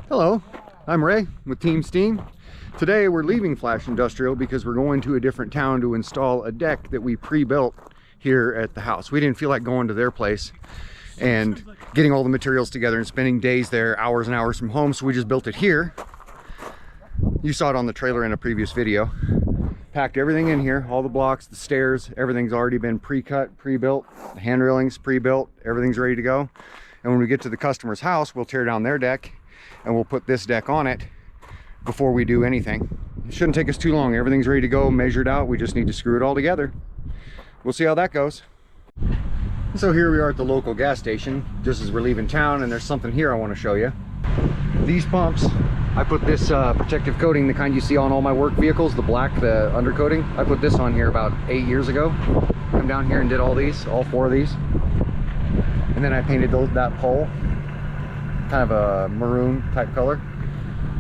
Hello, I'm Ray with Team S.t.e.a.m. Today we're leaving Flash Industrial because we're going to a different town to install a deck that we pre-built here at the house. We didn't feel like going to their place and getting all the materials together and spending days there, hours and hours from home, so we just built it here. You saw it on the trailer in a previous video. Packed everything in here, all the blocks, the stairs, everything's already been pre-cut, pre-built, the hand railings pre-built, everything's ready to go. And when we get to the customer's house, we'll tear down their deck and we'll put this deck on it before we do anything. It shouldn't take us too long. Everything's ready to go, measured out. We just need to screw it all together. We'll see how that goes. So here we are at the local gas station, just as we're leaving town, and there's something here I want to show you. These pumps, I put this protective coating, the kind you see on all my work vehicles, the black, the undercoating. I put this on here about 8 years ago. Come down here and did all these, all 4 of these. And then I painted that pole, kind of a maroon type color.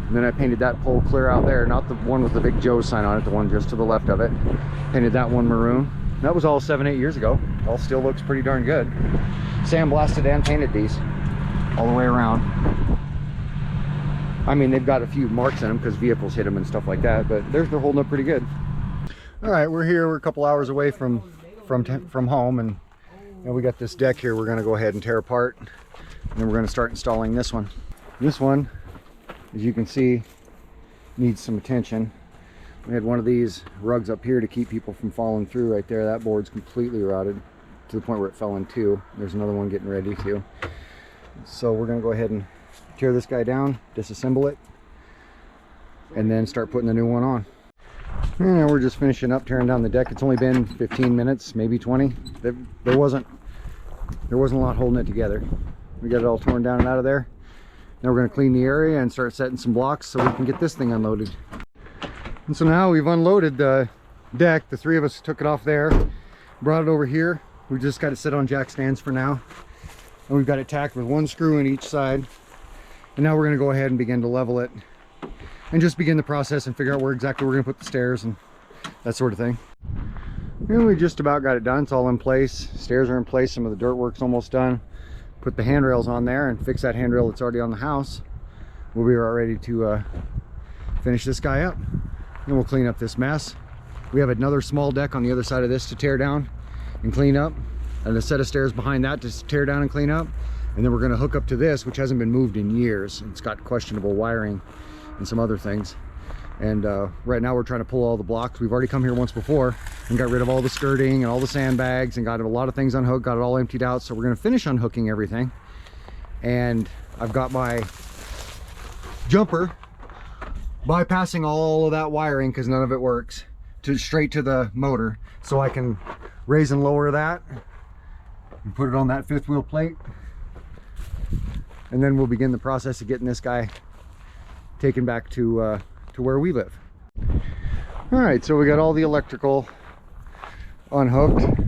And then I painted that pole clear out there, not the one with the big Joe sign on it, the one just to the left of it. Painted that one maroon. That was all 7-8 years ago. All still looks pretty darn good. Sandblasted and painted these all the way around. I mean, they've got a few marks in them because vehicles hit them and stuff like that, but they're holding up pretty good. All right, we're here. We're a couple hours away from home, and we got this deck here we're going to go ahead and tear apart, and then we're going to start installing this one. This one, as you can see, needs some attention. We had one of these rugs up here to keep people from falling through right there. That board's completely rotted to the point where it fell in two. There's another one getting ready to. So we're going to go ahead and tear this guy down, disassemble it, and then start putting the new one on. And we're just finishing up tearing down the deck. It's only been 15 minutes, maybe 20. There wasn't a lot holding it together. We got it all torn down and out of there. Now we're going to clean the area and start setting some blocks so we can get this thing unloaded. And so now we've unloaded the deck. The 3 of us took it off there, brought it over here. We just got it set on jack stands for now. And we've got it tacked with 1 screw in each side. And now we're going to go ahead and begin to level it and just begin the process and figure out where exactly we're going to put the stairs and that sort of thing. And we just about got it done. It's all in place. Stairs are in place. Some of the dirt work's almost done. Put the handrails on there and fix that handrail that's already on the house. We'll be about ready to finish this guy up. And we'll clean up this mess. We have another small deck on the other side of this to tear down and clean up, and a set of stairs behind that to tear down and clean up. And then we're going to hook up to this, which hasn't been moved in years. It's got questionable wiring and some other things. And right now we're trying to pull all the blocks. We've already come here once before and got rid of all the skirting and all the sandbags and got a lot of things unhooked, got it all emptied out. So we're going to finish unhooking everything. And I've got my jumper bypassing all of that wiring because none of it works straight to the motor, so I can raise and lower that and put it on that 5th wheel plate. And then we'll begin the process of getting this guy taken back to where we live. All right, so we got all the electrical unhooked.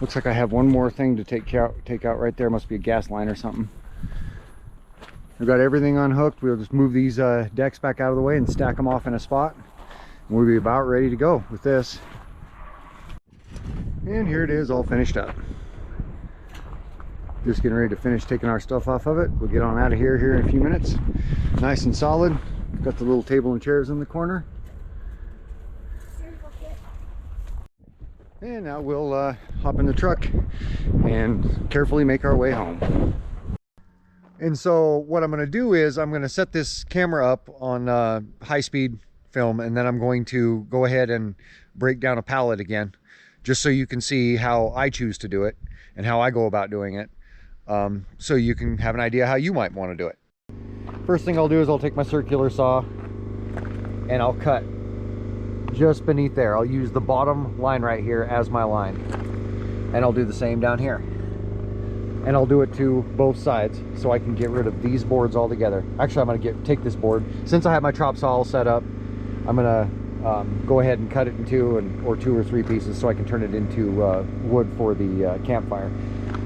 Looks like I have one more thing to take out right there. Must be a gas line or something. We've got everything unhooked. We'll just move these decks back out of the way and stack them off in a spot. We'll be about ready to go with this. And here it is, all finished up. Just getting ready to finish taking our stuff off of it. We'll get on out of here in a few minutes. Nice and solid. Got the little table and chairs in the corner. And now we'll hop in the truck and carefully make our way home. And so what I'm going to do is I'm going to set this camera up on high-speed film, and then I'm going to go ahead and break down a pallet again, just so you can see how I choose to do it and how I go about doing it. So you can have an idea how you might want to do it. First thing I'll do is I'll take my circular saw and I'll cut just beneath there. I'll use the bottom line right here as my line, and I'll do the same down here, and I'll do it to both sides so I can get rid of these boards altogether. Actually, I'm going to take this board, since I have my chop saw all set up, I'm going to go ahead and cut it in 2 or 2 or 3 pieces so I can turn it into wood for the campfire.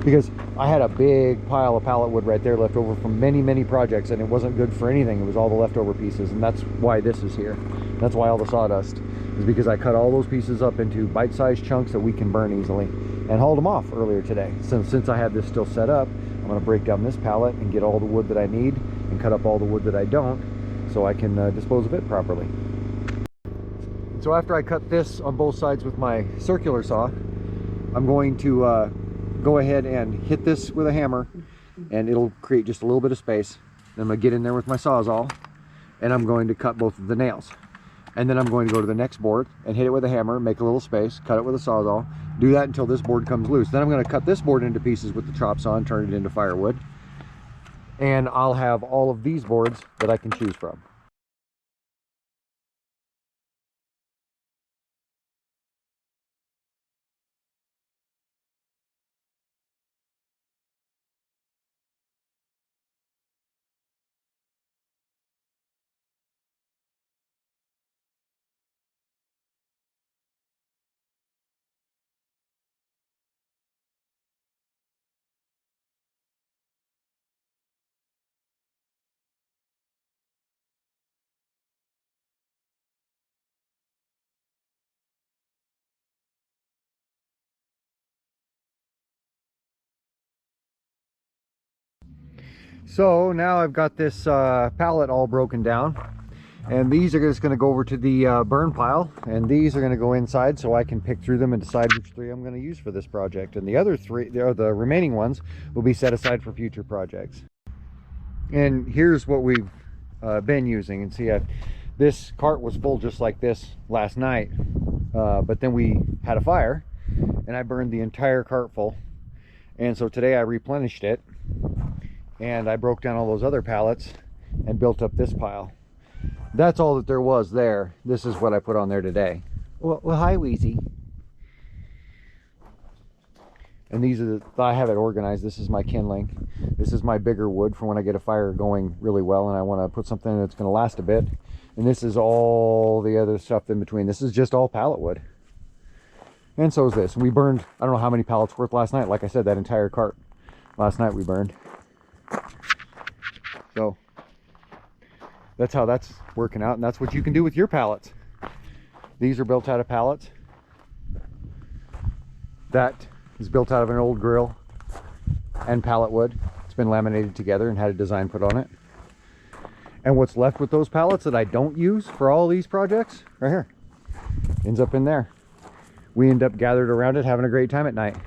Because I had a big pile of pallet wood right there left over from many projects, and it wasn't good for anything. It was all the leftover pieces, and that's why this is here. That's why all the sawdust is, because I cut all those pieces up into bite-sized chunks that we can burn easily, and hauled them off earlier today. So since I have this still set up, I'm going to break down this pallet and get all the wood that I need and cut up all the wood that I don't, so I can dispose of it properly. So after I cut this on both sides with my circular saw, I'm going to go ahead and hit this with a hammer, and it'll create just a little bit of space. Then I'm going to get in there with my Sawzall, and I'm going to cut both of the nails. And then I'm going to go to the next board and hit it with a hammer, make a little space, cut it with a Sawzall. Do that until this board comes loose. Then I'm going to cut this board into pieces with the chop saw and turn it into firewood. And I'll have all of these boards that I can choose from. So now I've got this pallet all broken down, and these are just going to go over to the burn pile, and these are going to go inside so I can pick through them and decide which 3 I'm going to use for this project. And the other 3, the remaining ones, will be set aside for future projects. And here's what we've been using. And see, this cart was full just like this last night, but then we had a fire and I burned the entire cart full. And so today I replenished it, and I broke down all those other pallets and built up this pile. That's all that there was there. This is what I put on there today. Well, hi, Wheezy. And these are I have it organized. This is my kindling. This is my bigger wood for when I get a fire going really well and I want to put something that's going to last a bit. And this is all the other stuff in between. This is just all pallet wood. And so is this. We burned, I don't know how many pallets worth last night. Like I said, that entire cart last night we burned. So that's how that's working out, and that's what you can do with your pallets. These are built out of pallets. That is built out of an old grill and pallet wood. It's been laminated together and had a design put on it. And what's left with those pallets that I don't use for all these projects, right here, ends up in there. We end up gathered around it having a great time at night.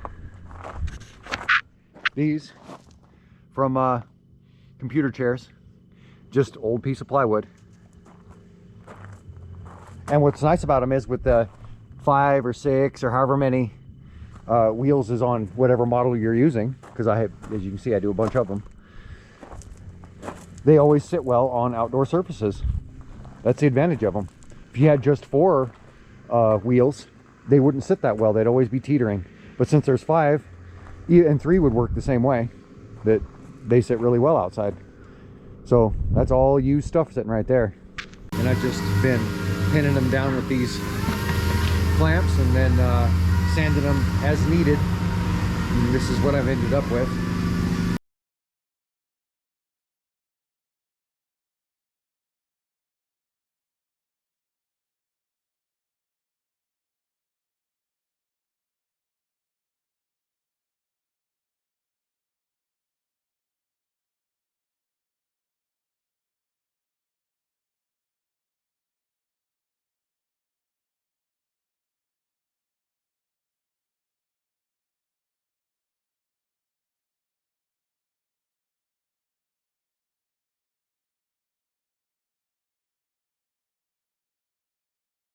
These from computer chairs, just old piece of plywood. And what's nice about them is with the 5 or 6 or however many wheels is on whatever model you're using, because I have, as you can see, I do a bunch of them. They always sit well on outdoor surfaces. That's the advantage of them. If you had just 4 wheels, they wouldn't sit that well. They'd always be teetering. But since there's 5, and 3 would work the same way, that they sit really well outside. So that's all used stuff sitting right there. And I've just been pinning them down with these clamps and then sanding them as needed. And this is what I've ended up with.